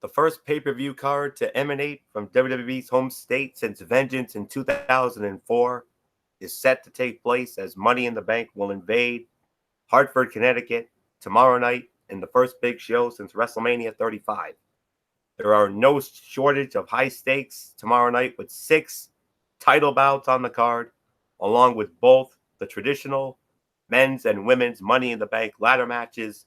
The first pay-per-view card to emanate from WWE's home state since Vengeance in 2004 is set to take place as Money in the Bank will invade Hartford, Connecticut tomorrow night in the first big show since WrestleMania 35. There are no shortage of high stakes tomorrow night with 6 title bouts on the card, along with both the traditional men's and women's Money in the Bank ladder matches.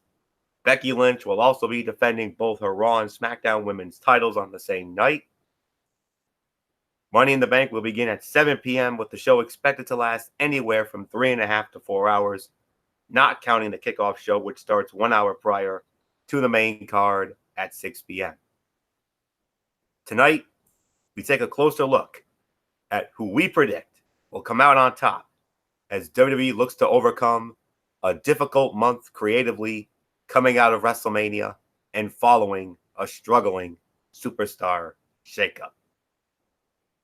Becky Lynch will also be defending both her Raw and SmackDown women's titles on the same night. Money in the Bank will begin at 7 p.m. with the show expected to last anywhere from 3.5 to 4 hours, not counting the kickoff show, which starts 1 hour prior to the main card at 6 p.m. Tonight, we take a closer look at who we predict will come out on top as WWE looks to overcome a difficult month creatively coming out of WrestleMania and following a struggling superstar shakeup.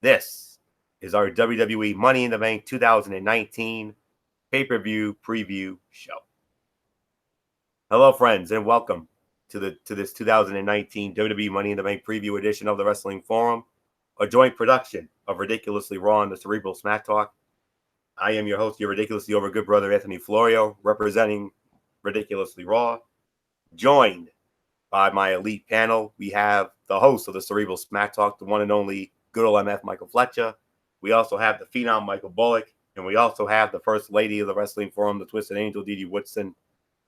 This is our WWE Money in the Bank 2019 pay-per-view preview show. Hello, friends, and welcome to this 2019 WWE Money in the Bank preview edition of the Wrestling Forum, a joint production of Ridiculously Raw and the Cerebral Smack Talk. I am your host, your ridiculously over good brother, Anthony Florio, representing Ridiculously Raw. Joined by my elite panel, we have the host of the Cerebral Smack Talk, the one and only good old MF Michael Fletcher. We also have the Phenom Michael Bullock, and we also have the First Lady of the Wrestling Forum, the Twisted Angel, Dee Dee Woodson.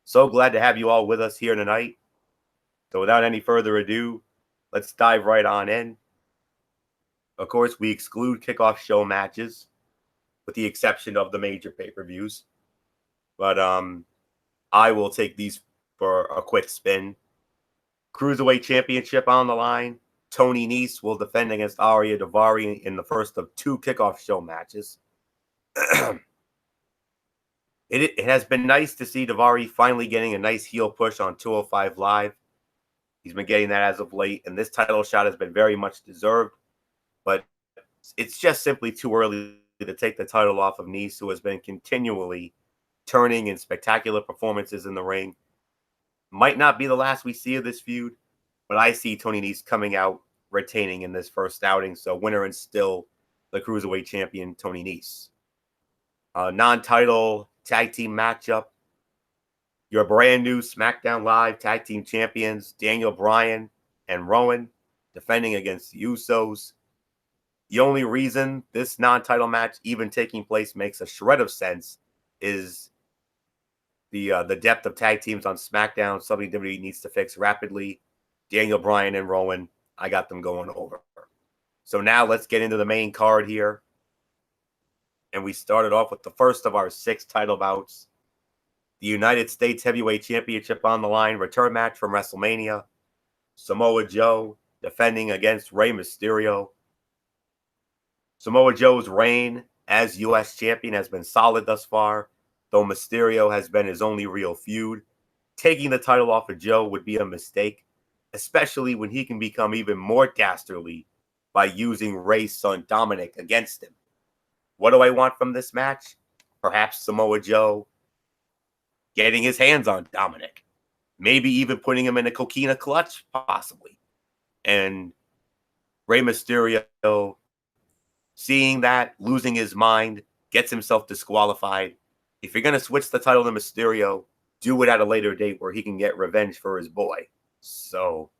So glad to have you all with us here tonight. So without any further ado, let's dive right on in. Of course, we exclude kickoff show matches, with the exception of the major pay-per-views. But I will take these for a quick spin. Cruiserweight Championship on the line. Tony Nese will defend against Ariya Daivari in the first of 2 kickoff show matches. It has been nice to see Daivari finally getting a nice heel push on 205 Live. He's been getting that as of late, and this title shot has been very much deserved. But it's just simply too early to take the title off of Nese, who has been continually turning in spectacular performances in the ring. Might not be the last we see of this feud, but I see Tony Nese coming out retaining in this first outing. So winner and still the Cruiserweight Champion, Tony Nese. Non-title tag team matchup. Your brand new SmackDown Live tag team champions, Daniel Bryan and Rowan, defending against the Usos. The only reason this non-title match even taking place makes a shred of sense is the depth of tag teams on SmackDown, something WWE needs to fix rapidly. Daniel Bryan and Rowan, I got them going over. So now let's get into the main card here. And we started off with the first of our 6 title bouts. The United States Heavyweight Championship on the line, return match from WrestleMania. Samoa Joe defending against Rey Mysterio. Samoa Joe's reign as U.S. champion has been solid thus far, though Mysterio has been his only real feud. Taking the title off of Joe would be a mistake, especially when he can become even more dastardly by using Rey's son Dominic against him. What do I want from this match? Perhaps Samoa Joe getting his hands on Dominic. Maybe even putting him in a coquina clutch, possibly. And Rey Mysterio, seeing that, losing his mind, gets himself disqualified. If you're going to switch the title to Mysterio, do it at a later date where he can get revenge for his boy. So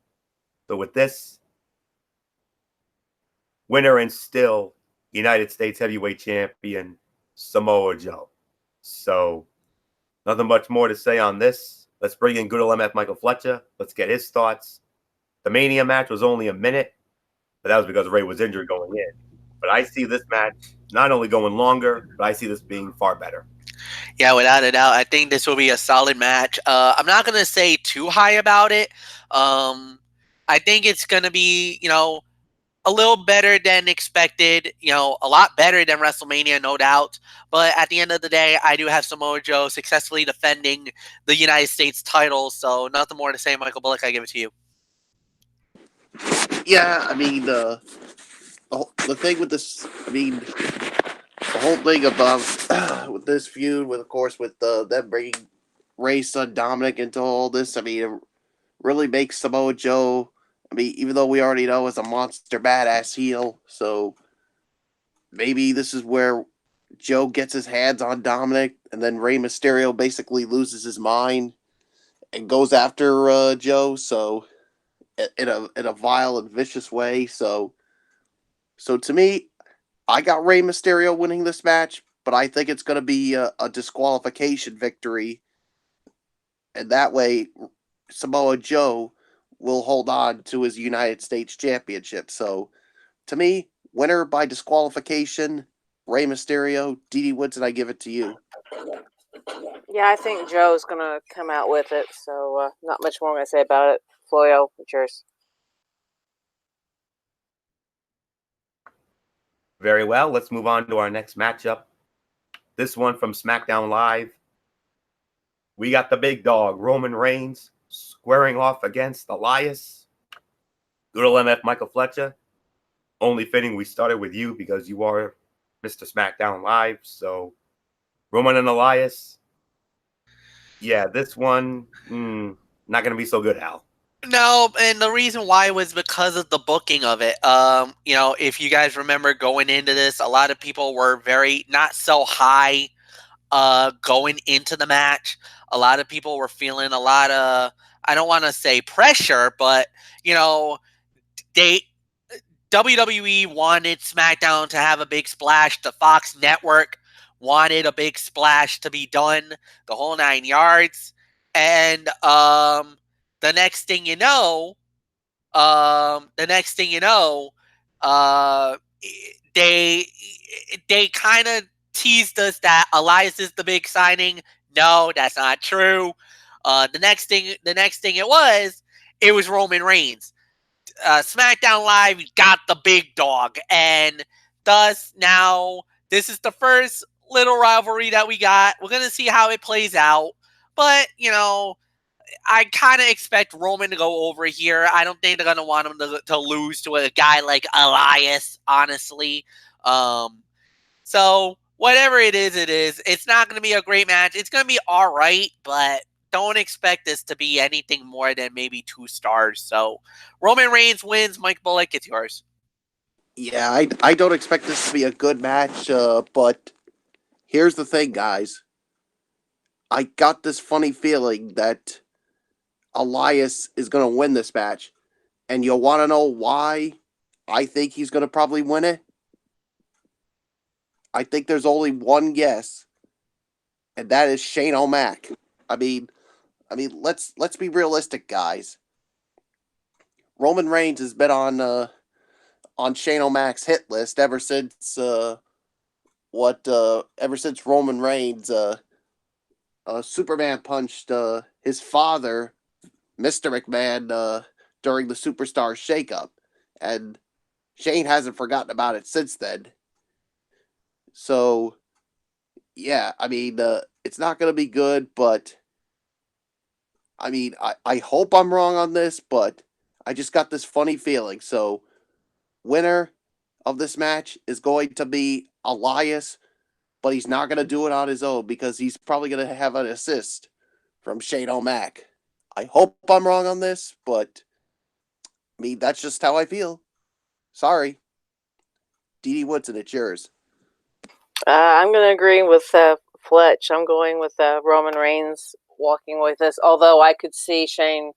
with this, winner and still United States Heavyweight Champion, Samoa Joe. So nothing much more to say on this. Let's bring in good old MF Michael Fletcher. Let's get his thoughts. The Mania match was only a minute, but that was because Rey was injured going in. But I see this match not only going longer, but I see this being far better. Yeah, without a doubt, I think this will be a solid match. I'm not going to say too high about it. I think it's going to be, a little better than expected, a lot better than WrestleMania, no doubt. But at the end of the day, I do have Samoa Joe successfully defending the United States title. So nothing more to say, Michael Bullock. I give it to you. Yeah, I mean, the thing with this, the whole thing about with this feud, with of course with them bringing Rey's son Dominic into all this, it really makes Samoa Joe I mean, even though we already know is a monster badass heel, so maybe this is where Joe gets his hands on Dominic, and then Rey Mysterio basically loses his mind and goes after Joe. So in a vile and vicious way. So to me, I got Rey Mysterio winning this match, but I think it's going to be a disqualification victory, and that way Samoa Joe will hold on to his United States Championship. So to me, winner by disqualification, Rey Mysterio. Dee Woodson, I give it to you. Yeah, I think Joe's going to come out with it, so not much more I'm going to say about it. Floyo, it's yours. Very well. Let's move on to our next matchup. This one from SmackDown Live. We got the big dog, Roman Reigns, squaring off against Elias. Good old MF Michael Fletcher. Only fitting we started with you because you are Mr. SmackDown Live. So, Roman and Elias. Yeah, this one, not going to be so good, Al. No, and the reason why was because of the booking of it. If you guys remember going into this, a lot of people were very not so high going into the match. A lot of people were feeling a lot of, I don't want to say pressure, but WWE wanted SmackDown to have a big splash. The Fox Network wanted a big splash to be done, the whole 9 yards. And the next thing you know, they kind of teased us that Elias is the big signing. No, that's not true. The next thing it was Roman Reigns. SmackDown Live got the big dog, and thus now this is the first little rivalry that we got. We're gonna see how it plays out, but I kind of expect Roman to go over here. I don't think they're going to want him to lose to a guy like Elias, honestly. So whatever it is, it's not going to be a great match. It's going to be all right, but don't expect this to be anything more than maybe 2 stars. So Roman Reigns wins. Mike Bullock, it's yours. Yeah, I don't expect this to be a good match, but here's the thing, guys. I got this funny feeling that Elias is going to win this match. And you'll want to know why I think he's going to probably win it? I think there's only one guess, and that is Shane O'Mac. I mean, let's be realistic, guys. Roman Reigns has been on Shane O'Mac's hit list ever since Roman Reigns Superman punched his father, Mr. McMahon, during the Superstar shakeup, and Shane hasn't forgotten about it since then. So, yeah, I mean, it's not going to be good, but I mean, I hope I'm wrong on this, but I just got this funny feeling. So, winner of this match is going to be Elias, but he's not going to do it on his own because he's probably going to have an assist from Shane O'Mac. I hope I'm wrong on this, but I mean, that's just how I feel. Sorry. Dee Woodson, it's yours. I'm going to agree with Fletch. I'm going with Roman Reigns walking with this, although I could see Shane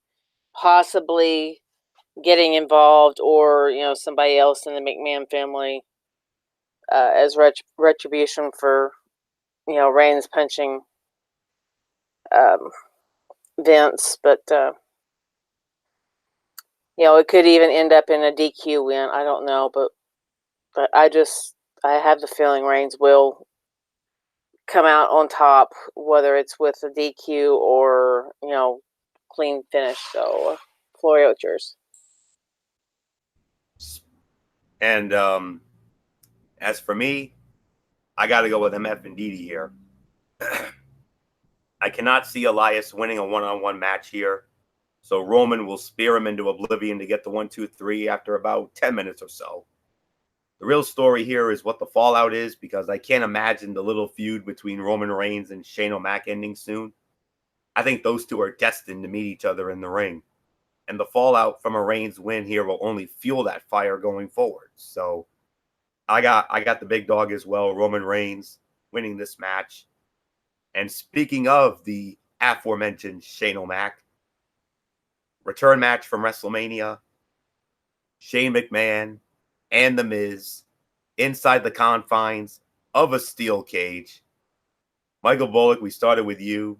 possibly getting involved, or somebody else in the McMahon family as retribution for Reigns punching Vince, but it could even end up in a DQ win. I don't know, but I have the feeling Reigns will come out on top, whether it's with a DQ or clean finish. So, Florio, it's yours. And as for me, I got to go with MF and Didi here. I cannot see Elias winning a one-on-one match here. So Roman will spear him into oblivion to get the 1, 2, 3 after about 10 minutes or so. The real story here is what the fallout is, because I can't imagine the little feud between Roman Reigns and Shane O'Mac ending soon. I think those two are destined to meet each other in the ring. and the fallout from a Reigns win here will only fuel that fire going forward. So I got the big dog as well, Roman Reigns winning this match. And speaking of the aforementioned Shane O'Mac, return match from WrestleMania, Shane McMahon and The Miz inside the confines of a steel cage. Michael Bullock, we started with you.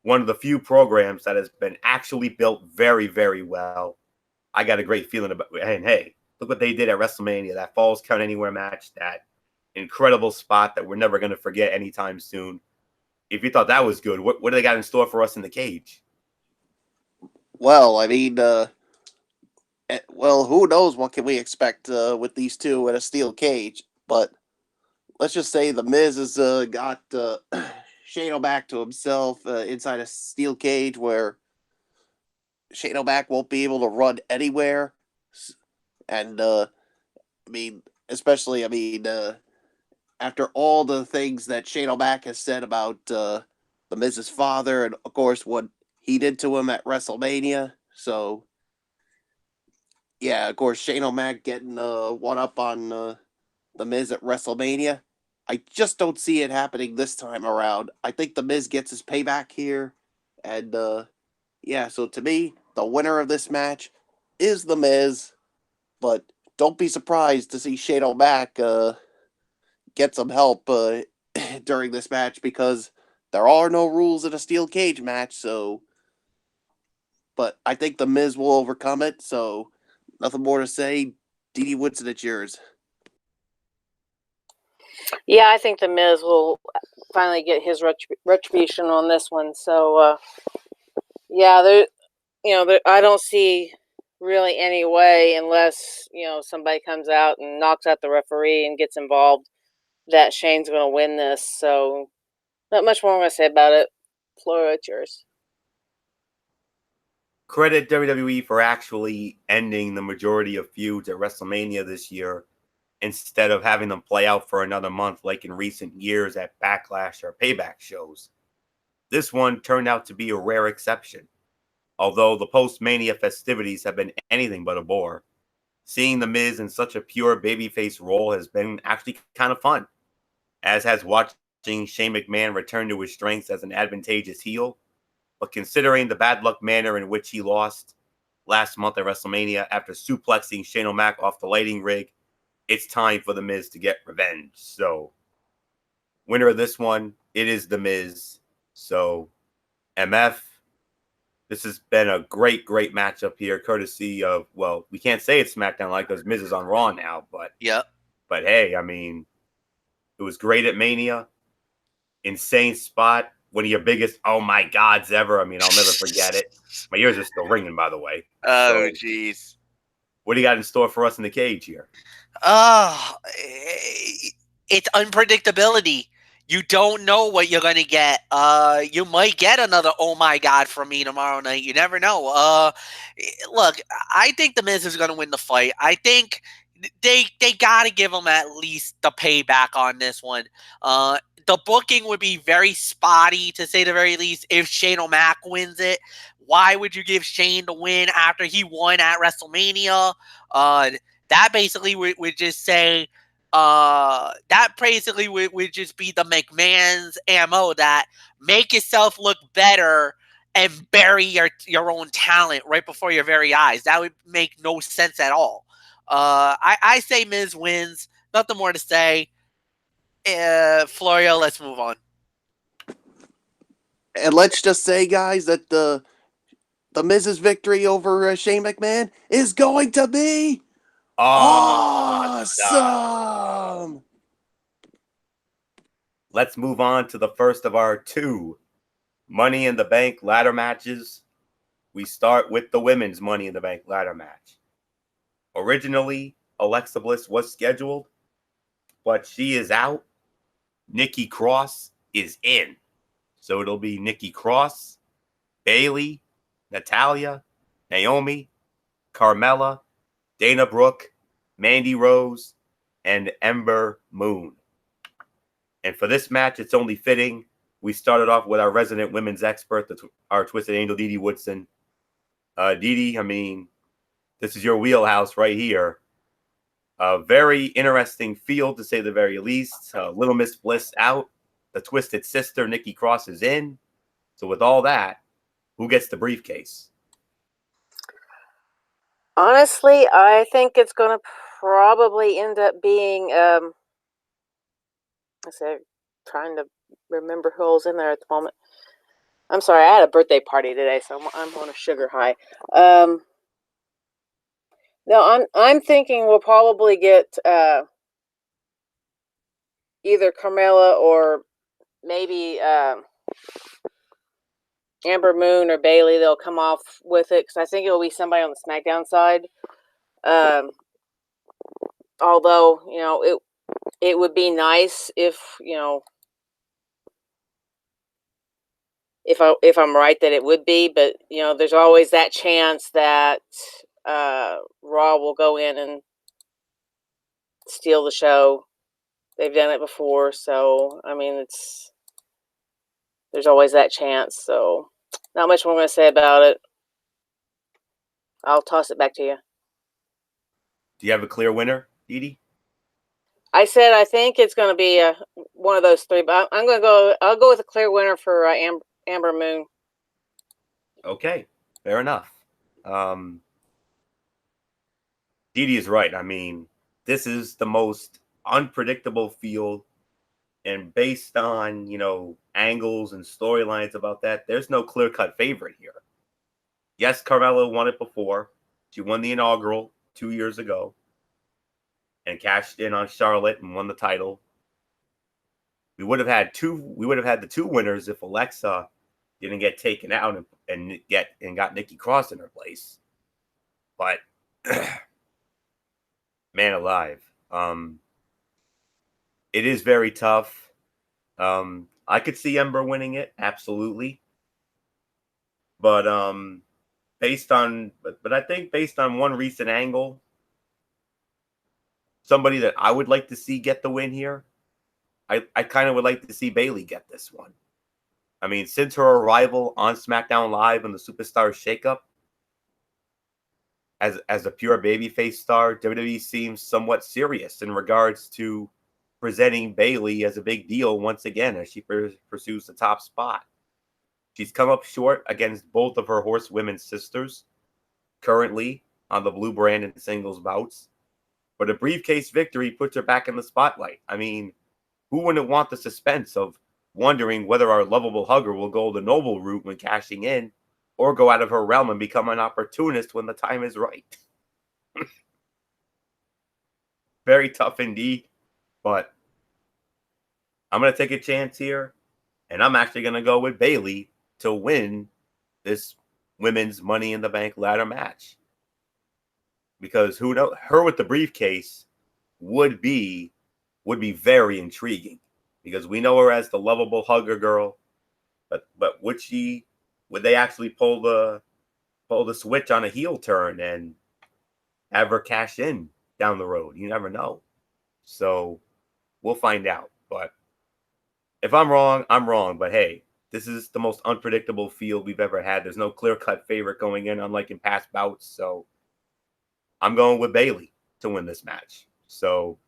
One of the few programs that has been actually built very, very well. I got a great feeling about it. And hey, look what they did at WrestleMania. That Falls Count Anywhere match, that incredible spot that we're never going to forget anytime soon. If you thought that was good, what do they got in store for us in the cage? Well, I mean, who knows what can we expect with these two in a steel cage? But let's just say the Miz has got Shane O'Mac to himself inside a steel cage where Shane O'Mac won't be able to run anywhere. And, especially, after all the things that Shane O'Mac has said about the Miz's father and, of course, what he did to him at WrestleMania. So, yeah, of course, Shane O'Mac getting one up on the Miz at WrestleMania. I just don't see it happening this time around. I think the Miz gets his payback here. And, so to me, the winner of this match is the Miz. But don't be surprised to see Shane O'Mac get some help during this match, because there are no rules in a steel cage match. So, but I think the Miz will overcome it. So, nothing more to say. Dee Woodson, it's yours. Yeah, I think the Miz will finally get his retribution on this one. So, I don't see really any way, unless somebody comes out and knocks out the referee and gets involved, that Shane's going to win this. So, not much more I'm going to say about it. Flora, it's yours. Credit WWE for actually ending the majority of feuds at WrestleMania this year, instead of having them play out for another month like in recent years at Backlash or Payback shows. This one turned out to be a rare exception. Although the post-Mania festivities have been anything but a bore, seeing The Miz in such a pure babyface role has been actually kind of fun, as has watching Shane McMahon return to his strengths as an advantageous heel. But considering the bad luck manner in which he lost last month at WrestleMania after suplexing Shane O'Mac off the lighting rig, it's time for The Miz to get revenge. So, winner of this one, it is The Miz. So, MF, this has been a great, great matchup here, courtesy of, well, we can't say it's SmackDown Live because Miz is on Raw now, but yeah. But hey, it was great at Mania. Insane spot. One of your biggest oh my gods ever. I'll never forget it. My ears are still ringing, by the way. Oh, jeez. What do you got in store for us in the cage here? It's unpredictability. You don't know what you're going to get. You might get another oh my god from me tomorrow night. You never know. Look, I think The Miz is going to win the fight. I think they got to give him at least the payback on this one. The booking would be very spotty, to say the very least, if Shane O'Mac wins it. Why would you give Shane the win after he won at WrestleMania? That basically would just say, that basically would just be the McMahon's MO, that make yourself look better and bury your own talent right before your very eyes. That would make no sense at all. I say Miz wins. Nothing more to say. Florio, let's move on. And let's just say, guys, that the Miz's victory over Shane McMahon is going to be awesome. Let's move on to the first of our two Money in the Bank ladder matches. We start with the women's Money in the Bank ladder match. Originally, Alexa Bliss was scheduled, but she is out. Nikki Cross is in. So it'll be Nikki Cross, Bayley, Natalya, Naomi, Carmella, Dana Brooke, Mandy Rose, and Ember Moon. And for this match, it's only fitting we started off with our resident women's expert, our Twisted Angel, Dee Woodson. Dee, I mean, this is your wheelhouse right here. A very interesting field, to say the very least. Little Miss Bliss out. The Twisted Sister, Nikki Cross, is in. So with all that, who gets the briefcase? Honestly, I think it's going to probably end up being, let's see, trying to remember who was in there at the moment. I'm sorry, I had a birthday party today, so I'm on a sugar high. No, I'm thinking we'll probably get either Carmella or maybe Amber Moon or Bailey. They'll come off with it because I think it'll be somebody on the SmackDown side. Although it would be nice if if I'm right that it would be, but there's always that chance that Raw will go in and steal the show. They've done it before, so I mean there's always that chance. So not much more I'm going to say about it. I'll toss it back to you. Do you have a clear winner, Dee? I said I think it's going to be one of those three, but I'm going to go. I'll go with a clear winner for Amber Moon. Okay, fair enough. Dee is right. I mean, this is the most unpredictable field, and based on angles and storylines about that, there's no clear-cut favorite here. Yes, Carmella won it before. She won the inaugural 2 years ago and cashed in on Charlotte and won the title. We would have had the two winners if Alexa didn't get taken out and got Nikki Cross in her place. But man alive, it is very tough. I could see Ember winning it, absolutely. But I think based on one recent angle, somebody that I would like to see get the win here, I kind of would like to see Bayley get this one. I mean, since her arrival on SmackDown Live in the Superstar Shakeup, as a pure babyface star, WWE seems somewhat serious in regards to presenting Bayley as a big deal once again as she pursues the top spot. She's come up short against both of her horsewomen sisters, currently on the blue brand in singles bouts. But a briefcase victory puts her back in the spotlight. I mean, who wouldn't want the suspense of wondering whether our lovable hugger will go the noble route when cashing in, or go out of her realm and become an opportunist when the time is right? Very tough indeed, but I'm going to take a chance here, and I'm actually going to go with Bayley to win this women's Money in the Bank ladder match. Because who knows, her with the briefcase would be very intriguing, because we know her as the lovable hugger girl, but would they actually pull the switch on a heel turn and have her cash in down the road? You never know. So we'll find out. But if I'm wrong, I'm wrong. But hey, this is the most unpredictable field we've ever had. There's no clear-cut favorite going in, unlike in past bouts. So I'm going with Bayley to win this match. So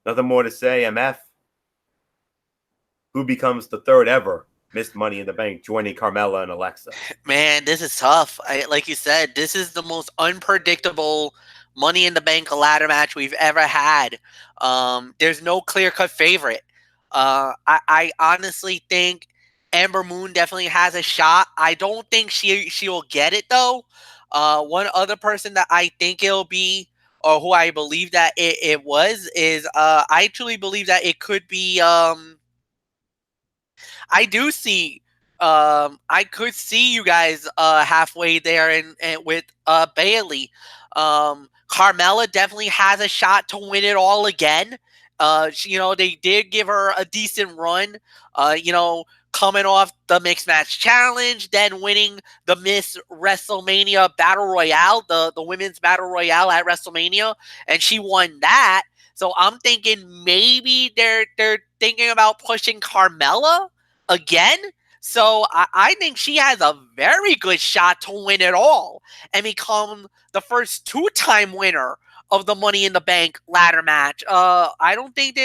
nothing more to say. MF, who becomes the third ever Miss Money in the Bank, joining Carmella and Alexa? Man, this is tough. Like you said, this is the most unpredictable Money in the Bank ladder match we've ever had. There's no clear-cut favorite. I honestly think Amber Moon definitely has a shot. I don't think she'll get it, though. One other person that I think it'll be, or who I believe that it was, is I truly believe that it could be I could see you guys halfway there and with Bayley. Carmella definitely has a shot to win it all again. They did give her a decent run. Coming off the Mixed Match Challenge, then winning the Miss WrestleMania Battle Royale, the Women's Battle Royale at WrestleMania, and she won that. So I'm thinking maybe they're thinking about pushing Carmella again. So I think she has a very good shot to win it all and become the first 2-time winner of the Money in the Bank ladder match. I don't think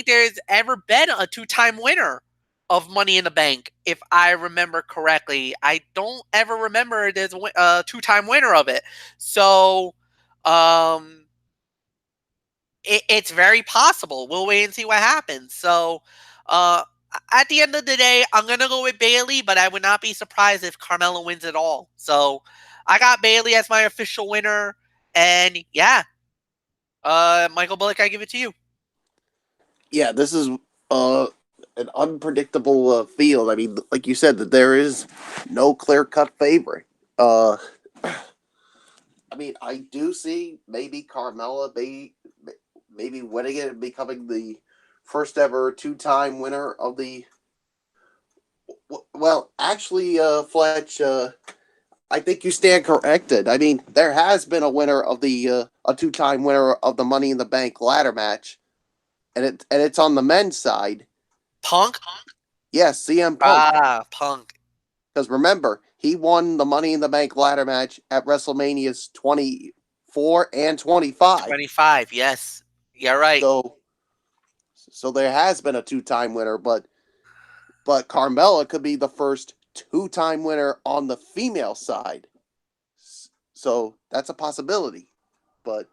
there's ever been a 2-time winner of Money in the Bank, if I remember correctly. I don't ever remember there's a 2-time winner of it. So, it's very possible. We'll wait and see what happens. So, at the end of the day, I'm going to go with Bayley, but I would not be surprised if Carmella wins it all. So, I got Bayley as my official winner. And yeah, Michael Bullock, I give it to you. Yeah, this is an unpredictable field. I mean, like you said, that there is no clear-cut favorite. I mean, I do see maybe Carmella maybe winning it and becoming the first ever 2-time winner of the. Well, actually, Fletch, I think you stand corrected. I mean, there has been a winner of the a 2-time winner of the Money in the Bank ladder match, and it's on the men's side. Punk? Yes, CM Punk. Punk. Because remember, he won the Money in the Bank ladder match at WrestleMania's 24 and 25. 25, yes. You're right. So there has been a 2-time winner, but Carmella could be the first 2-time winner on the female side. So that's a possibility. But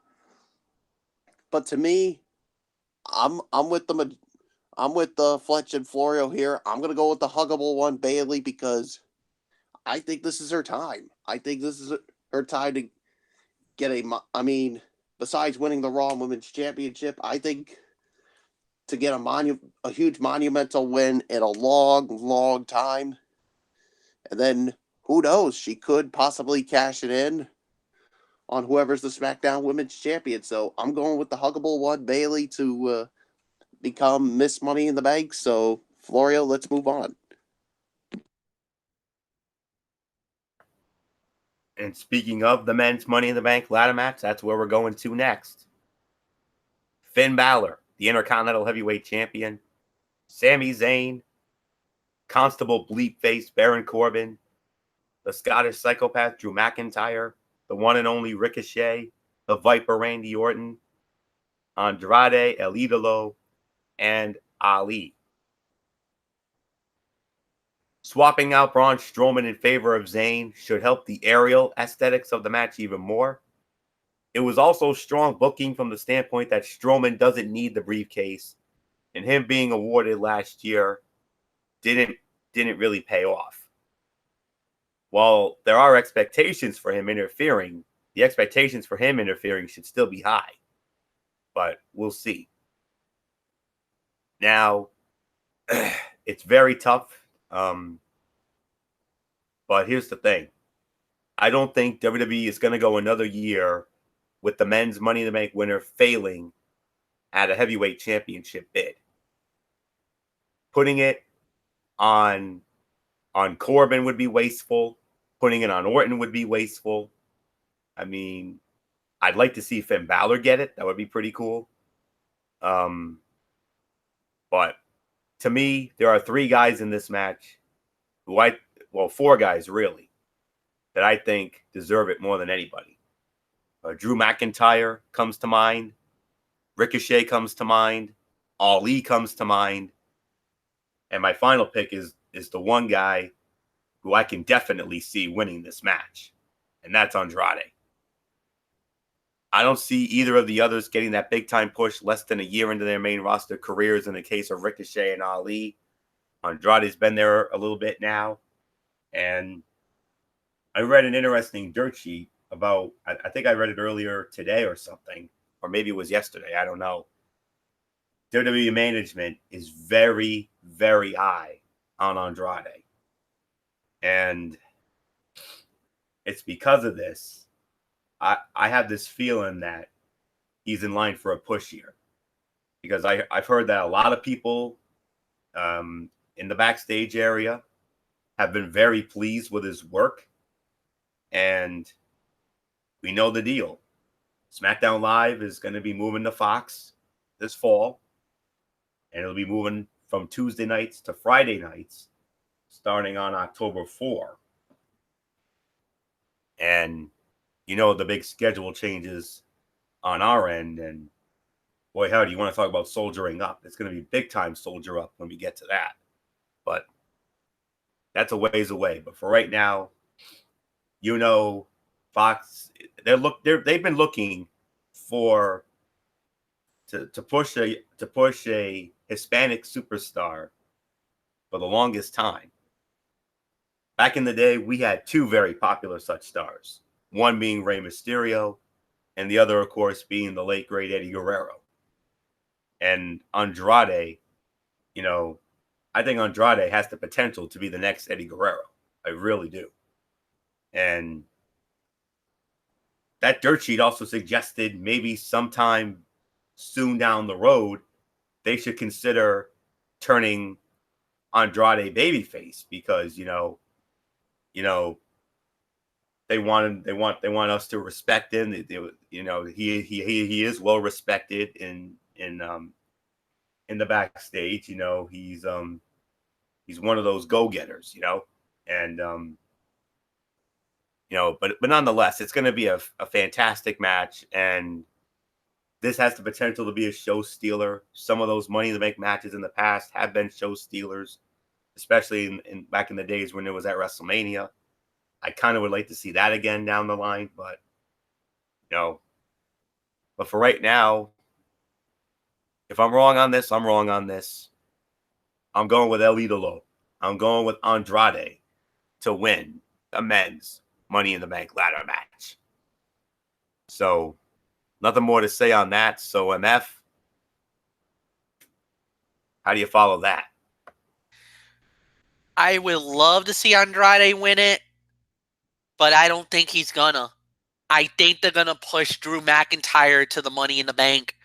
to me, I'm with the Fletch and Florio here. I'm gonna go with the huggable one, Bayley, because I think this is her time. I think this is her time to get I mean, besides winning the Raw Women's Championship, I think to get a huge monumental win in a long, long time. And then, who knows, she could possibly cash it in on whoever's the SmackDown Women's Champion. So I'm going with the huggable one, Bayley, to become Miss Money in the Bank. So, Florio, let's move on. And speaking of the men's Money in the Bank ladder match, that's where we're going to next. Finn Balor, the Intercontinental Heavyweight Champion. Sami Zayn, Constable Bleepface Baron Corbin, the Scottish Psychopath Drew McIntyre, the one and only Ricochet, the Viper Randy Orton, Andrade El Idolo, and Ali. Swapping out Braun Strowman in favor of Zayn should help the aerial aesthetics of the match even more. It was also strong booking from the standpoint that Strowman doesn't need the briefcase, and him being awarded last year didn't really pay off. While there are expectations for him interfering, the expectations for him interfering should still be high. But we'll see. Now, it's very tough. But here's the thing. I don't think WWE is going to go another year with the men's Money in the Bank winner failing at a heavyweight championship bid. Putting it on Corbin would be wasteful. Putting it on Orton would be wasteful. I mean, I'd like to see Finn Balor get it. That would be pretty cool. But to me, there are 3 guys in this match who 4 guys really, that I think deserve it more than anybody. Drew McIntyre comes to mind. Ricochet comes to mind. Ali comes to mind. And my final pick is the one guy who I can definitely see winning this match, and that's Andrade. I don't see either of the others getting that big-time push less than a year into their main roster careers in the case of Ricochet and Ali. Andrade's been there a little bit now, and I read an interesting dirt sheet about, I think I read it earlier today or something, or maybe it was yesterday, I don't know. WWE management is very, very high on Andrade. And it's because of this, I have this feeling that he's in line for a push here. Because I've heard that a lot of people in the backstage area have been very pleased with his work. And we know the deal. SmackDown Live is going to be moving to Fox this fall. And it'll be moving from Tuesday nights to Friday nights, starting on October 4. And the big schedule changes on our end. And boy, howdy, you want to talk about soldiering up? It's going to be big time soldier up when we get to that. But that's a ways away. But for right now, Fox, they've been looking for to push a Hispanic superstar for the longest time. Back in the day, we had two very popular such stars. One being Rey Mysterio, and the other, of course, being the late great Eddie Guerrero. And Andrade, I think Andrade has the potential to be the next Eddie Guerrero. I really do. And that dirt sheet also suggested maybe sometime soon down the road, they should consider turning Andrade babyface because, they want us to respect him. He is well respected in the backstage. He's one of those go-getters, and but nonetheless, it's going to be a fantastic match, and this has the potential to be a show stealer. Some of those Money in the Bank matches in the past have been show stealers, especially in back in the days when it was at WrestleMania. I kind of would like to see that again down the line, but but for right now, if I'm wrong on this, I'm wrong on this. I'm going with El Idolo. I'm going with Andrade to win the men's Money in the Bank ladder match. So, nothing more to say on that. So, MF, how do you follow that? I would love to see Andrade win it, but I don't think he's gonna. I think they're gonna push Drew McIntyre to the Money in the Bank.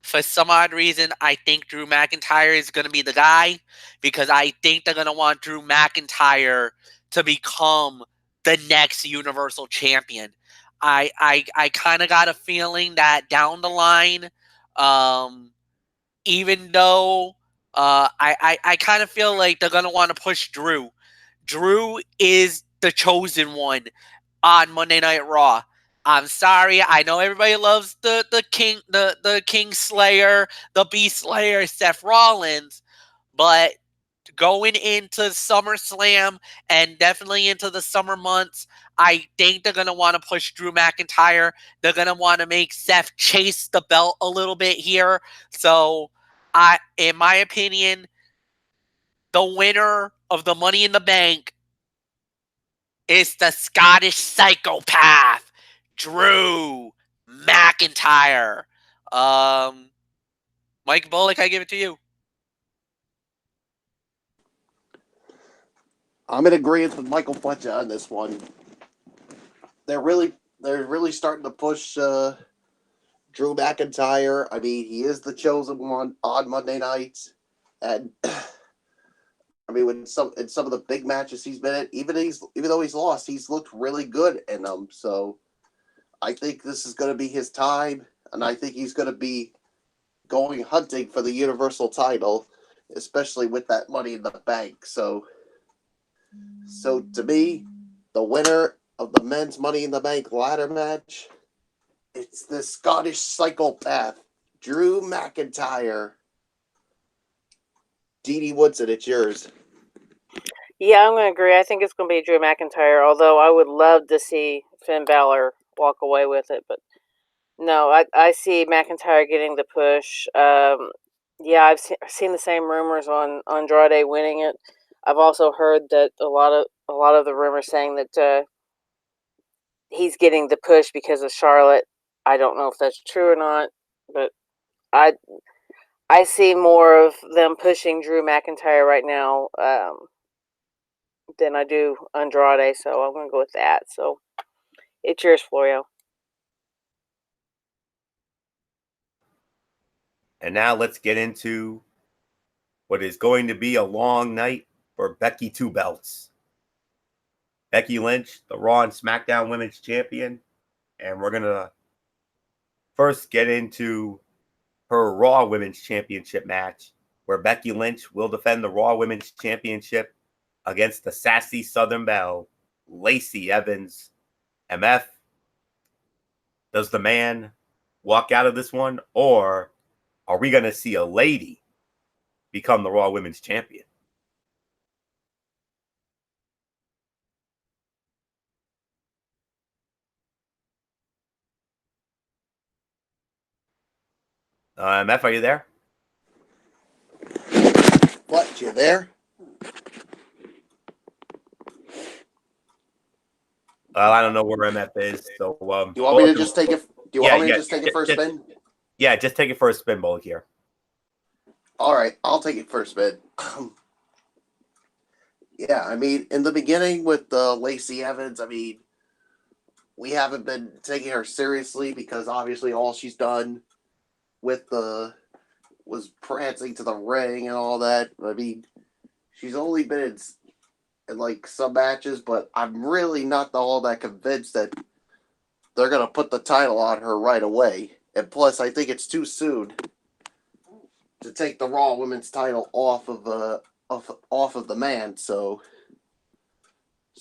For some odd reason, I think Drew McIntyre is gonna be the guy because I think they're gonna want Drew McIntyre to become the next Universal Champion. I kind of got a feeling that down the line, even though I kind of feel like they're gonna want to push Drew. Drew is the chosen one on Monday Night Raw. I'm sorry, I know everybody loves the King Slayer, the Beast Slayer, Seth Rollins, but going into SummerSlam and definitely into the summer months, I think they're going to want to push Drew McIntyre. They're going to want to make Seth chase the belt a little bit here. So, in my opinion, the winner of the Money in the Bank is the Scottish psychopath, Drew McIntyre. Mike Bullock, I give it to you. I'm in agreement with Michael Fletcher on this one. They're really starting to push Drew McIntyre. I mean, he is the chosen one on Monday nights, and I mean, in some of the big matches he's been in, even though he's lost, he's looked really good in them. So I think this is going to be his time, and I think he's going to be going hunting for the Universal title, especially with that Money in the Bank. So to me, the winner of the men's Money in the Bank ladder match, it's the Scottish psychopath, Drew McIntyre. Dee Woodson, it's yours. Yeah, I'm going to agree. I think it's going to be Drew McIntyre, although I would love to see Finn Balor walk away with it. But no, I see McIntyre getting the push. Yeah, I've seen the same rumors on Andrade winning it. I've also heard that a lot of the rumors saying that he's getting the push because of Charlotte. I don't know if that's true or not, but I see more of them pushing Drew McIntyre right now than I do Andrade, so I'm going to go with that. So it's yours, Florio. And now let's get into what is going to be a long night for Becky Two Belts. Becky Lynch, the Raw and SmackDown Women's Champion. And we're going to first get into her Raw Women's Championship match, where Becky Lynch will defend the Raw Women's Championship against the sassy Southern Belle, Lacey Evans. MF, does the man walk out of this one, or are we going to see a lady become the Raw Women's Champion? MF, are you there? What, you there? I don't know where MF is. So, you want me to just take it? Do you want me to just take it for a spin? Yeah, just take it for a spin, Bullock here. All right, I'll take it for a spin. Yeah, I mean, in the beginning with Lacey Evans, I mean, we haven't been taking her seriously because obviously all she's done with was prancing to the ring and all that. I mean, she's only been in like some matches, but I'm really not all that convinced that they're gonna put the title on her right away. And plus, I think it's too soon to take the Raw Women's title off of the man. So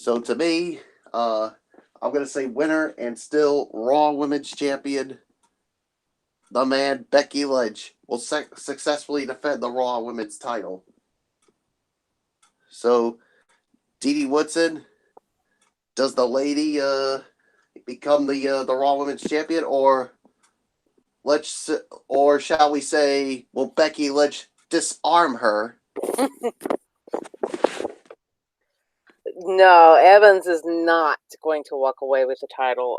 to me, I'm gonna say winner and still Raw Women's Champion. The man Becky Lynch will successfully defend the Raw Women's title. So, Dee Woodson, does the lady become the Raw Women's Champion, or shall we say, will Becky Lynch disarm her? No, Evans is not going to walk away with the title.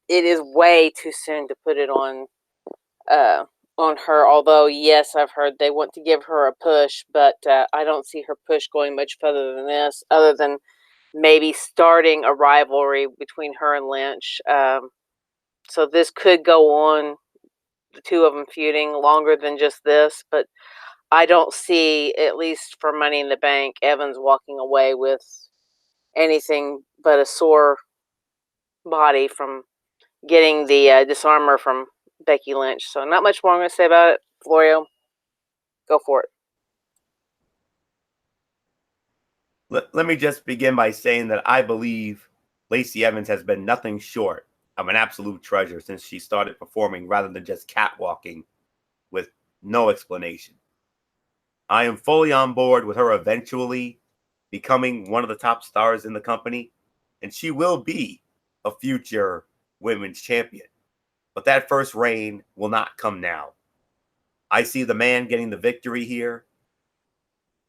It is way too soon to put it on her. Although, yes, I've heard they want to give her a push, but I don't see her push going much further than this, other than maybe starting a rivalry between her and Lynch. So this could go on, the two of them feuding longer than just this, but I don't see, at least for Money in the Bank, Evans walking away with anything but a sore body from getting the disarmer from Becky Lynch. So not much more I'm going to say about it. Florio, go for it. Let me just begin by saying that I believe Lacey Evans has been nothing short of an absolute treasure since she started performing rather than just catwalking with no explanation. I am fully on board with her eventually becoming one of the top stars in the company, and she will be a future women's champion. But that first reign will not come now. I see the man getting the victory here,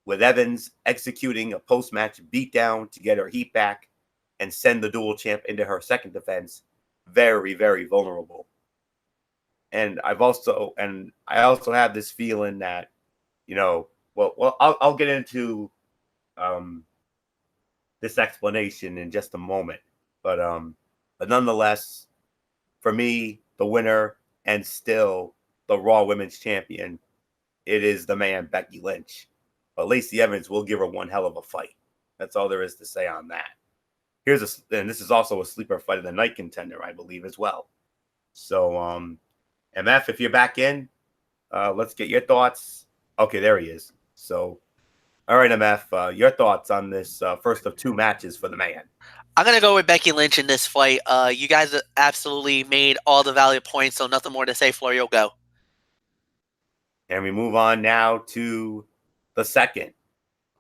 with Evans executing a post-match beatdown to get her heat back and send the dual champ into her second defense. Very, very vulnerable. And I also have this feeling that, I'll get into this explanation in just a moment. But nonetheless, for me, the winner and still the Raw Women's Champion, it is the man Becky Lynch. But Lacey Evans will give her one hell of a fight. That's all there is to say on that. And this is also a sleeper fight of the night contender, I believe, as well. So, MF, if you're back in, let's get your thoughts. Okay, there he is. So, all right, MF, your thoughts on this first of two matches for the man. I'm going to go with Becky Lynch in this fight. You guys absolutely made all the valid points, so nothing more to say. Florio, go. And we move on now to the second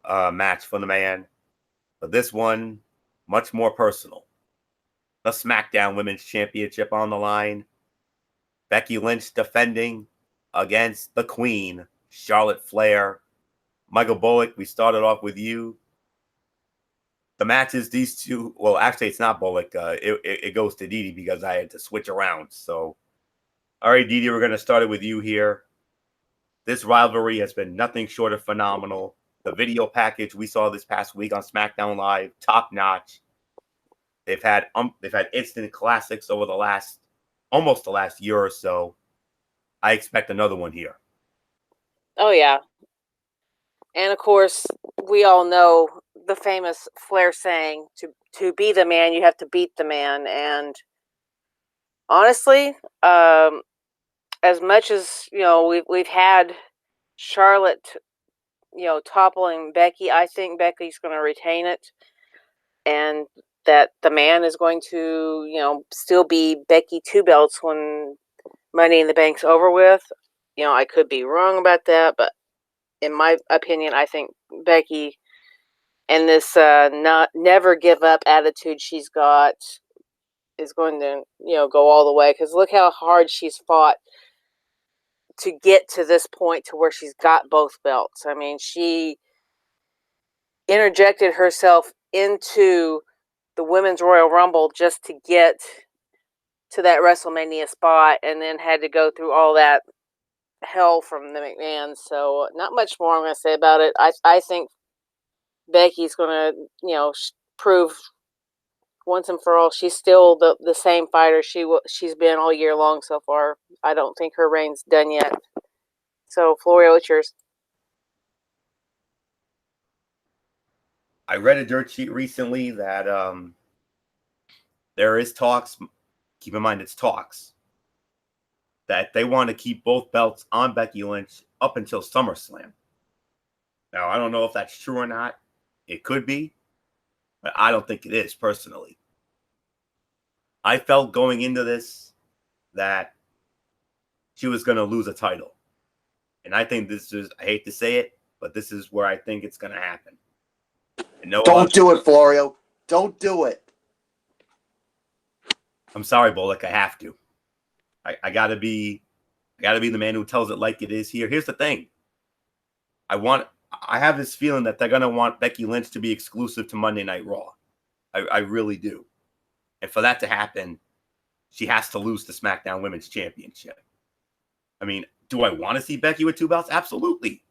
match for the man. But this one, much more personal. The SmackDown Women's Championship on the line. Becky Lynch defending against the Queen, Charlotte Flair. Michael Bullock, we started off with you. The matches, these two, well, actually, it's not Bullock. It goes to Didi because I had to switch around. So, all right, Didi, we're going to start it with you here. This rivalry has been nothing short of phenomenal. The video package we saw this past week on SmackDown Live, top notch. They've had instant classics over almost the last year or so. I expect another one here. Oh yeah, and of course we all know the famous Flair saying, "To be the man, you have to beat the man." And honestly, as much as we've had Charlotte toppling Becky. I think Becky's going to retain it, and that the man is going to, still be Becky Two Belts when Money in the Bank's over with. I could be wrong about that, but in my opinion, I think Becky and this never give up attitude she's got is going to, go all the way. Because look how hard she's fought to get to this point to where she's got both belts. I mean, she interjected herself into the Women's Royal Rumble just to get to that WrestleMania spot, and then had to go through all that hell from the McMahons. So not much more I'm going to say about it. I think Becky's going to, prove once and for all she's still the same fighter she's been all year long so far. I don't think her reign's done yet. So, Florio, it's yours. I read a dirt sheet recently that there is talks. Keep in mind, it's talks that they want to keep both belts on Becky Lynch up until SummerSlam. Now, I don't know if that's true or not. It could be, but I don't think it is, personally. I felt going into this that she was going to lose a title. And I think this is, I hate to say it, but this is where I think it's going to happen. Don't do it, Florio. Don't do it. I'm sorry, Bullock. I have to. I gotta be the man who tells it like it is here. Here's the thing. I have this feeling that they're gonna want Becky Lynch to be exclusive to Monday Night Raw. I really do. And for that to happen, she has to lose the SmackDown Women's Championship. I mean, do I want to see Becky with two belts? Absolutely.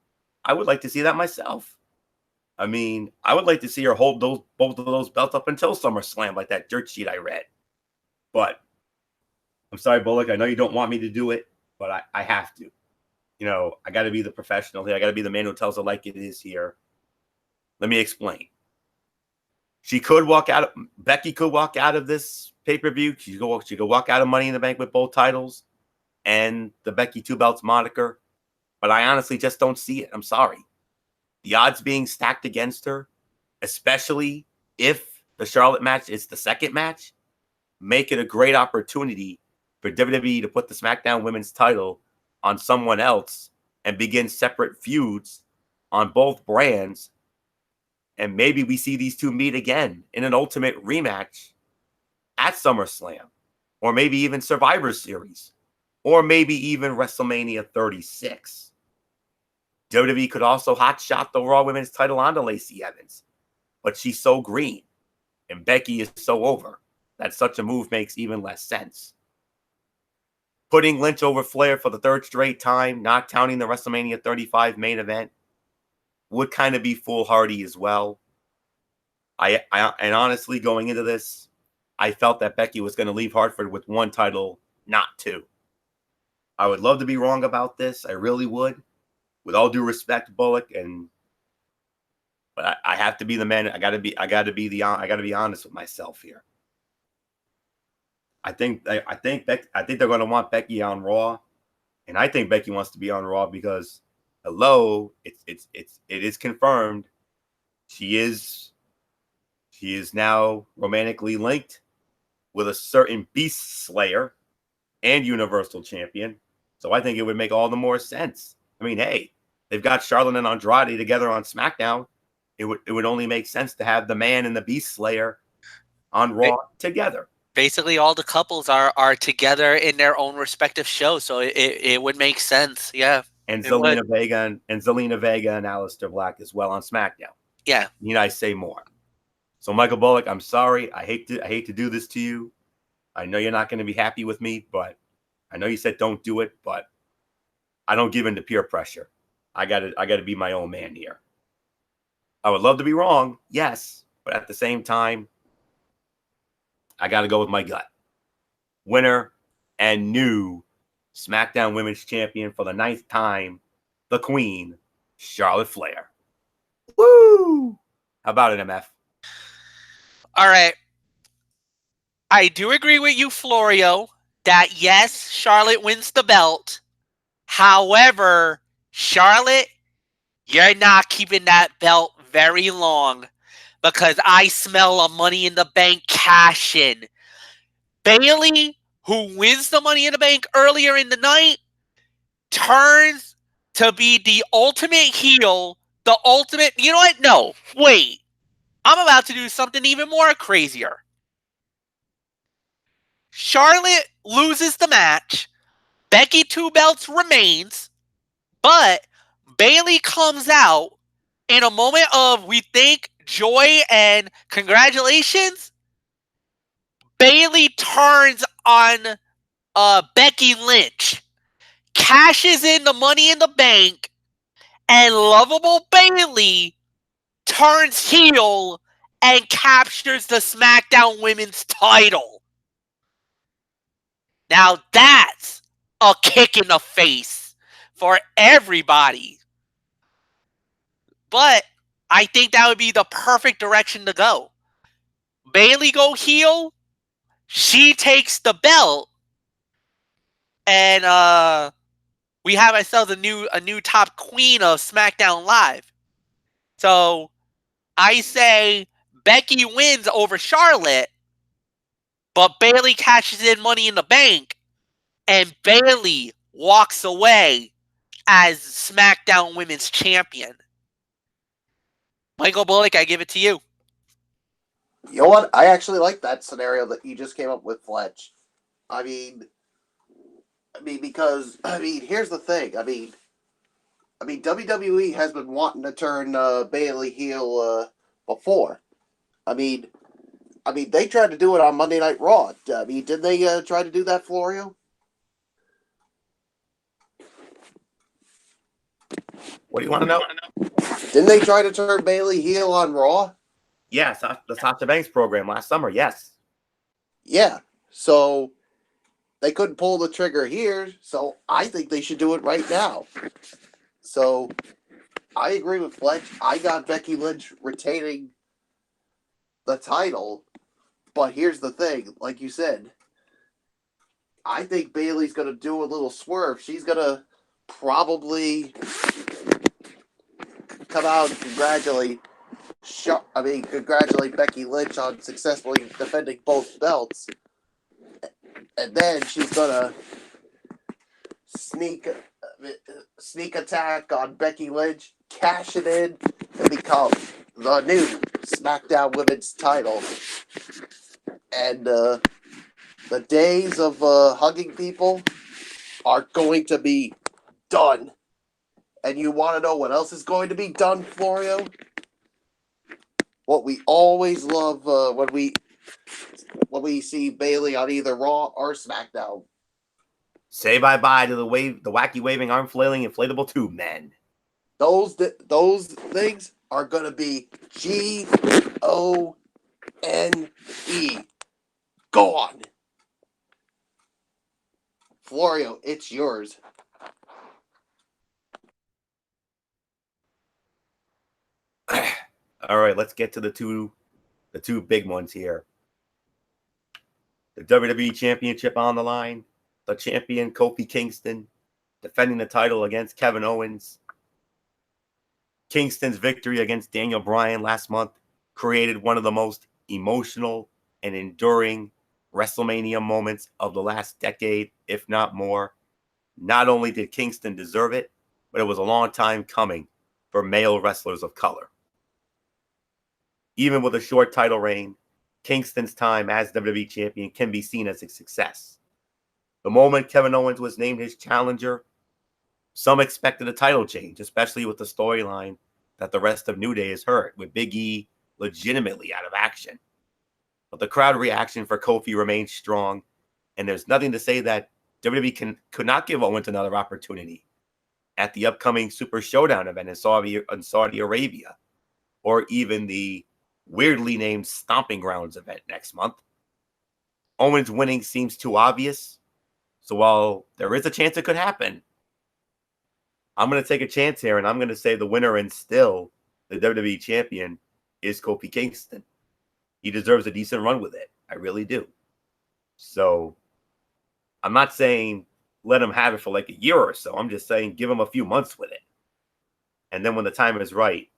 I would like to see that myself. I mean, I would like to see her hold both of those belts up until SummerSlam, like that dirt sheet I read. But I'm sorry, Bullock. I know you don't want me to do it, but I have to. I got to be the professional here. I got to be the man who tells it like it is here. Let me explain. Becky could walk out of this pay-per-view. She could walk out of Money in the Bank with both titles and the Becky Two Belts moniker. But I honestly just don't see it. I'm sorry. The odds being stacked against her, especially if the Charlotte match is the second match, make it a great opportunity for WWE to put the SmackDown Women's title on someone else and begin separate feuds on both brands. And maybe we see these two meet again in an ultimate rematch at SummerSlam, or maybe even Survivor Series, or maybe even WrestleMania 36. WWE could also hotshot the Raw Women's title onto Lacey Evans, but she's so green and Becky is so over that such a move makes even less sense. Putting Lynch over Flair for the third straight time, not counting the WrestleMania 35 main event, would kind of be foolhardy as well. And honestly, going into this, I felt that Becky was going to leave Hartford with one title, not two. I would love to be wrong about this. I really would. With all due respect, Bullock, but I have to be the man. I gotta be honest with myself here. I think they're going to want Becky on Raw, and I think Becky wants to be on Raw because, it is confirmed she is now romantically linked with a certain Beast Slayer and Universal Champion. So I think it would make all the more sense. I mean, hey, they've got Charlotte and Andrade together on SmackDown. It would only make sense to have the Man and the Beast Slayer on Raw together. Basically, all the couples are together in their own respective shows, so it would make sense. Yeah. And Zelina Vega and Aleister Black as well on SmackDown. Yeah. Need I say more? So Michael Bullock, I'm sorry. I hate to do this to you. I know you're not going to be happy with me, but I know you said don't do it, but I don't give in to peer pressure. I got to be my own man here. I would love to be wrong, yes, but at the same time, I got to go with my gut. Winner and new SmackDown Women's Champion for the 9th time, the Queen, Charlotte Flair. Woo! How about it, MF? All right. I do agree with you, Florio, that yes, Charlotte wins the belt. However, Charlotte you're not keeping that belt very long because I smell a Money in the Bank cash in. Bayley, who wins the Money in the Bank earlier in the night, turns to be the ultimate heel, the ultimate. You know what? No, wait. I'm about to do something even more crazier. Charlotte loses the match. Becky 2 belts remains, but Bayley comes out in a moment of, we think, joy and congratulations. Bayley turns on Becky Lynch, cashes in the Money in the Bank, and lovable Bayley turns heel and captures the SmackDown Women's title. Now that's a kick in the face for everybody. But I think that would be the perfect direction to go. Bayley go heel, she takes the belt, and we have ourselves a new top queen of SmackDown Live. So I say Becky wins over Charlotte, but Bayley cashes in Money in the Bank, and Bayley walks away as SmackDown Women's Champion. Michael Bullock, I give it to you. You know what? I actually like that scenario that you just came up with, Fletch. I mean, because here's the thing. I mean, WWE has been wanting to turn Bayley heel before. I mean, they tried to do it on Monday Night Raw. Did they try to do that, Florio? What do you want to know? Didn't they try to turn Bayley heel on Raw? Yes, the Sasha Banks program last summer. Yes. Yeah. So they couldn't pull the trigger here. So I think they should do it right now. So I agree with Fletch. I got Becky Lynch retaining the title. But here's the thing. Like you said, I think Bayley's going to do a little swerve. She's going to probably come out and congratulate Becky Lynch on successfully defending both belts. And then she's going to sneak attack on Becky Lynch, cash it in, and become the new SmackDown Women's title. And the days of hugging people are going to be done. And you want to know what else is going to be done, Florio? What we always love when we see Bayley on either Raw or SmackDown. Say bye-bye to the wacky waving arm flailing inflatable tube men. Those things are gonna be GONE. Gone. Florio, it's yours. All right, let's get to the two big ones here. The WWE Championship on the line. The champion Kofi Kingston defending the title against Kevin Owens. Kingston's victory against Daniel Bryan last month created one of the most emotional and enduring WrestleMania moments of the last decade, if not more. Not only did Kingston deserve it, but it was a long time coming for male wrestlers of color. Even with a short title reign, Kingston's time as WWE champion can be seen as a success. The moment Kevin Owens was named his challenger, some expected a title change, especially with the storyline that the rest of New Day is hurt, with Big E legitimately out of action. But the crowd reaction for Kofi remains strong, and there's nothing to say that WWE could not give Owens another opportunity at the upcoming Super Showdown event in Saudi Arabia, or even the weirdly named Stomping Grounds event next month. Owens winning seems too obvious, so while there is a chance it could happen, I'm going to take a chance here, and I'm going to say the winner and still the WWE champion is Kofi Kingston. He deserves a decent run with it. I really do. So I'm not saying let him have it for like a year or so. I'm just saying give him a few months with it. And then when the time is right,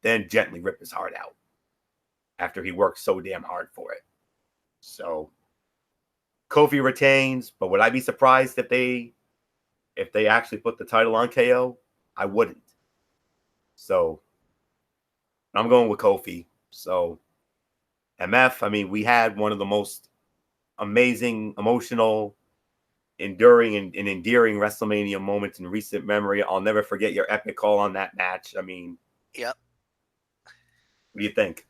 then gently rip his heart out after he worked so damn hard for it. So Kofi retains, but would I be surprised if they actually put the title on KO? I wouldn't. So I'm going with Kofi. So MF, I mean, we had one of the most amazing, emotional, enduring, and endearing WrestleMania moments in recent memory. I'll never forget your epic call on that match. I mean, Yep. What do you think?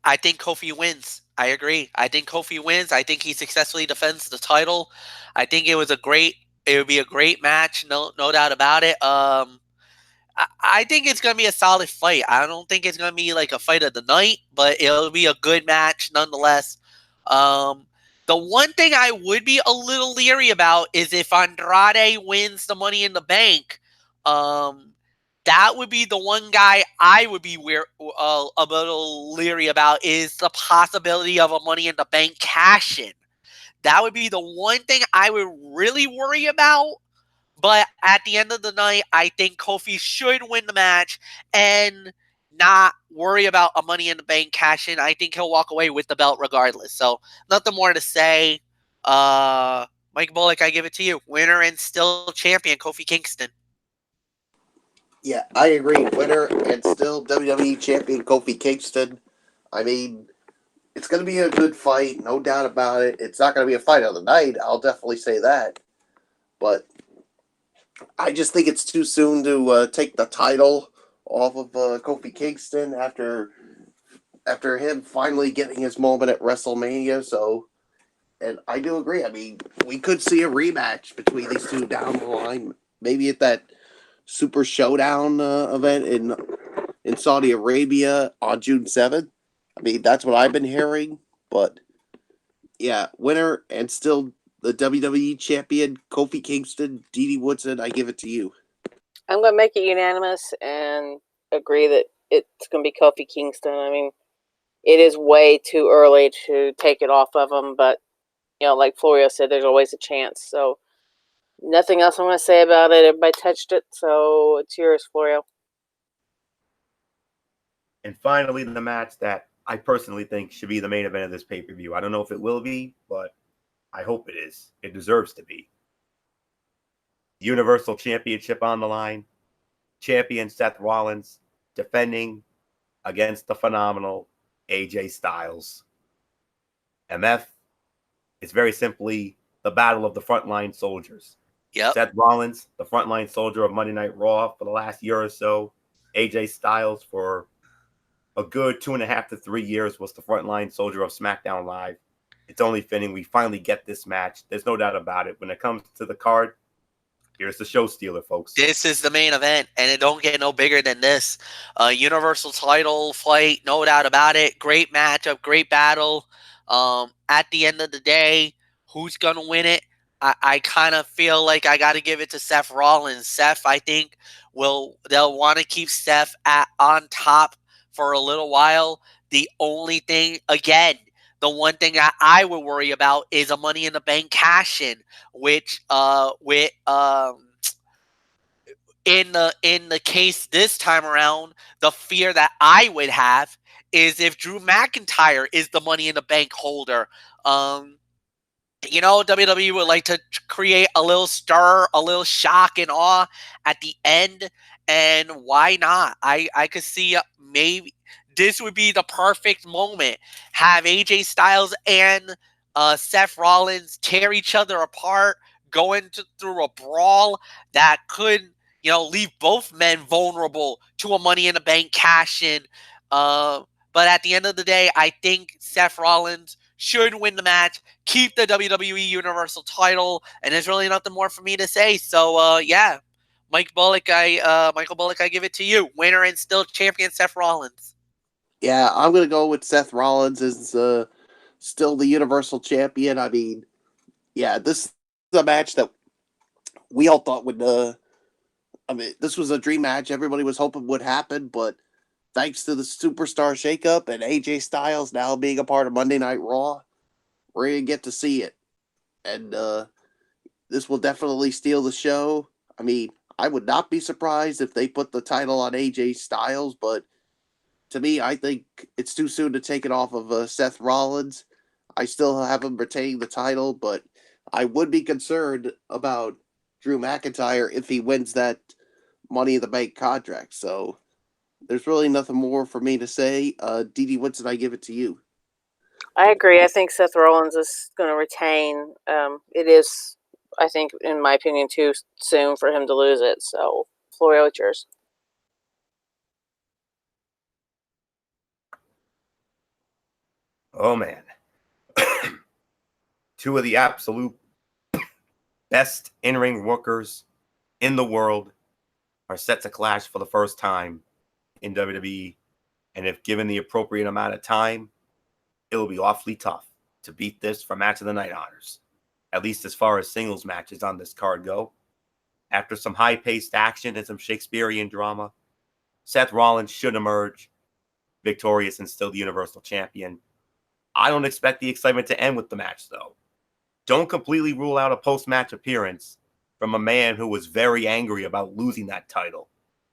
I think Kofi wins. I agree. I think Kofi wins. I think he successfully defends the title. I think it would be a great match, no doubt about it. I think it's gonna be a solid fight. I don't think it's gonna be like a fight of the night, but it'll be a good match nonetheless. The one thing I would be a little leery about is if Andrade wins the Money in the Bank. That would be the one guy I would be a little leery about is the possibility of a Money in the Bank cash-in. That would be the one thing I would really worry about. But at the end of the night, I think Kofi should win the match and not worry about a Money in the Bank cash-in. I think he'll walk away with the belt regardless. So nothing more to say. Mike Bullock, I give it to you. Winner and still champion, Kofi Kingston. Yeah, I agree. Winner and still WWE Champion Kofi Kingston. I mean, it's going to be a good fight, no doubt about it. It's not going to be a fight of the night, I'll definitely say that. But I just think it's too soon to take the title off of Kofi Kingston after him finally getting his moment at WrestleMania. So, and I do agree. I mean, we could see a rematch between these two down the line, maybe at that Super Showdown event in Saudi Arabia on June 7th. I mean, that's what I've been hearing. But yeah, winner and still the WWE champion, Kofi Kingston, Dee Woodson, I give it to you. I'm going to make it unanimous and agree that it's going to be Kofi Kingston. I mean, it is way too early to take it off of him, but, you know, like Florio said, there's always a chance. So nothing else I'm going to say about it. Everybody touched it, so it's yours, Florio. And finally, the match that I personally think should be the main event of this pay-per-view. I don't know if it will be, but I hope it is. It deserves to be. Universal Championship on the line. Champion Seth Rollins defending against the phenomenal AJ Styles. MF is very simply the battle of the frontline soldiers. Yep. Seth Rollins, the frontline soldier of Monday Night Raw for the last year or so. AJ Styles, for a good 2.5 to 3 years, was the frontline soldier of SmackDown Live. It's only fitting we finally get this match. There's no doubt about it. When it comes to the card, here's the show stealer, folks. This is the main event, and it don't get no bigger than this. Universal title fight, no doubt about it. Great matchup, great battle. At the end of the day, who's going to win it? I kind of feel like I got to give it to Seth Rollins. Seth, I think, they'll want to keep Seth on top for a little while. The only thing, again, the one thing I would worry about is a Money in the Bank cash-in, which in the case this time around, the fear that I would have is if Drew McIntyre is the Money in the Bank holder. You know, WWE would like to create a little stir, a little shock and awe at the end, and why not? I could see maybe this would be the perfect moment. Have AJ Styles and Seth Rollins tear each other apart, through a brawl that could, you know, leave both men vulnerable to a Money in the Bank cash-in. But at the end of the day, I think Seth Rollins should win the match, keep the WWE Universal title, and there's really nothing more for me to say. So, yeah, Michael Bullock, I give it to you. Winner and still champion Seth Rollins. Yeah, I'm going to go with Seth Rollins as still the Universal Champion. I mean, yeah, this is a match that we all thought would, this was a dream match everybody was hoping would happen, but thanks to the Superstar shakeup and AJ Styles now being a part of Monday Night Raw, we're going to get to see it. And this will definitely steal the show. I mean, I would not be surprised if they put the title on AJ Styles, but to me, I think it's too soon to take it off of Seth Rollins. I still have him retaining the title, but I would be concerned about Drew McIntyre if he wins that Money in the Bank contract. So there's really nothing more for me to say. Dee Woodson, I give it to you. I agree. I think Seth Rollins is going to retain. It is, I think, in my opinion, too soon for him to lose it. So, Florio, it's yours. Oh, man. Two of the absolute best in-ring workers in the world are set to clash for the first time in WWE. And if given the appropriate amount of time, it'll be awfully tough to beat this for Match of the Night honors, at least as far as singles matches on this card go. After some high-paced action and some Shakespearean drama, Seth Rollins should emerge victorious and still the Universal Champion. I don't expect the excitement to end with the match, though. Don't completely rule out a post-match appearance from a man who was very angry about losing that title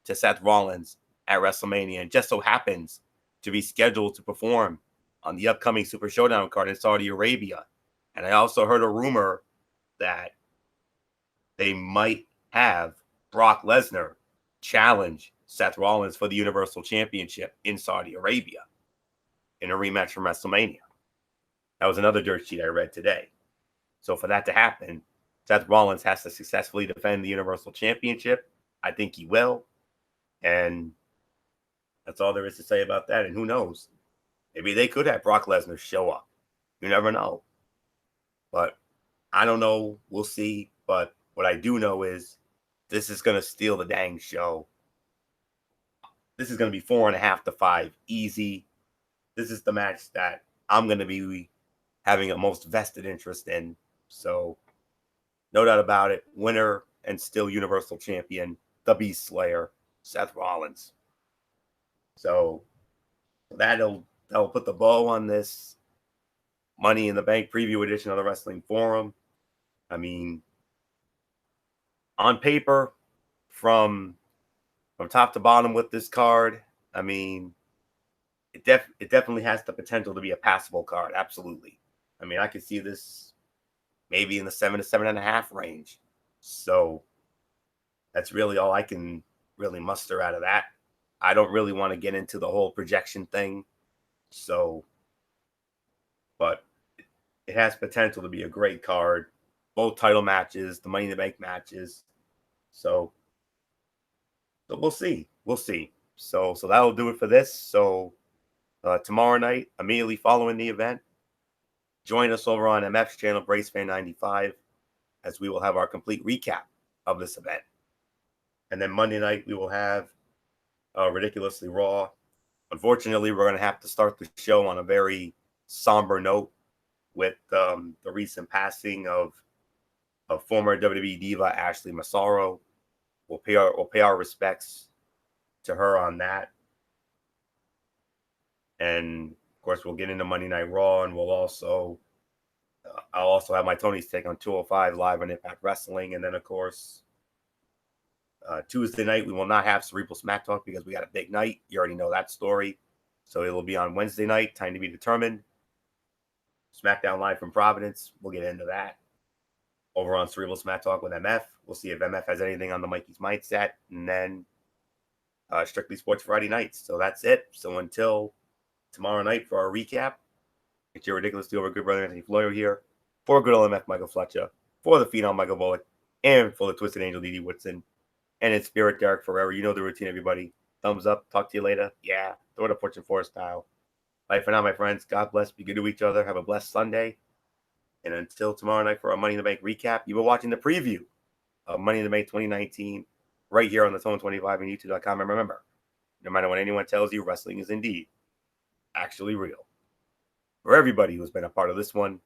to Seth Rollins at WrestleMania and just so happens to be scheduled to perform on the upcoming Super Showdown card in Saudi Arabia. And I also heard a rumor that they might have Brock Lesnar challenge Seth Rollins for the Universal Championship in Saudi Arabia in a rematch from WrestleMania. That was another dirt sheet I read today. So for that to happen, Seth Rollins has to successfully defend the Universal Championship. I think he will. And that's all there is to say about that. And who knows? Maybe they could have Brock Lesnar show up. You never know. But I don't know. We'll see. But what I do know is this is going to steal the dang show. This is going to be 4.5 to 5. Easy. This is the match that I'm going to be having a most vested interest in. So, no doubt about it. Winner and still Universal Champion, the Beast Slayer, Seth Rollins. So, that'll put the bow on this Money in the Bank preview edition of the Wrestling Forum. I mean, on paper, from top to bottom with this card, I mean, it definitely has the potential to be a passable card. Absolutely. I mean, I could see this maybe in the 7 to 7.5 range. So that's really all I can really muster out of that. I don't really want to get into the whole projection thing. So, but it has potential to be a great card. Both title matches, the Money in the Bank matches. So we'll see. We'll see. So that'll do it for this. So tomorrow night, immediately following the event, join us over on MF's channel, BraceFan95, as we will have our complete recap of this event. And then Monday night, we will have Ridiculously Raw. Unfortunately, we're going to have to start the show on a very somber note with the recent passing of former WWE diva Ashley Massaro. We'll pay our respects to her on that. And of course, we'll get into Monday Night Raw, and we'll also I'll also have my Tony's take on 205 live on Impact Wrestling, and then of course Tuesday night we will not have Cerebral Smack Talk because we got a big night. You already know that story, so it will be on Wednesday night. Time to be determined. SmackDown Live from Providence. We'll get into that over on Cerebral Smack Talk with MF. We'll see if MF has anything on the Mikey's Mindset, and then Strictly Sports Friday nights. So that's it. So until tomorrow night for our recap, it's your ridiculously over good brother Anthony Florio here for good old MF Michael Fletcher, for the Phenom Michael Bullock, and for the Twisted Angel Dee Woodson, and in spirit Derek Ferrera. You know the routine, everybody. Thumbs up. Talk to you later. Yeah, throw it a Fortune 4 style. Bye for now, my friends. God bless. Be good to each other. Have a blessed Sunday. And until tomorrow night for our Money in the Bank recap, you've been watching the preview of Money in the Bank 2019 right here on the Tone25 and YouTube.com. And remember, no matter what anyone tells you, wrestling is indeed actually real. For everybody who's been a part of this one,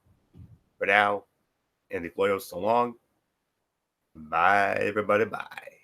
for now, Andy Floyo, so long. Bye, everybody. Bye.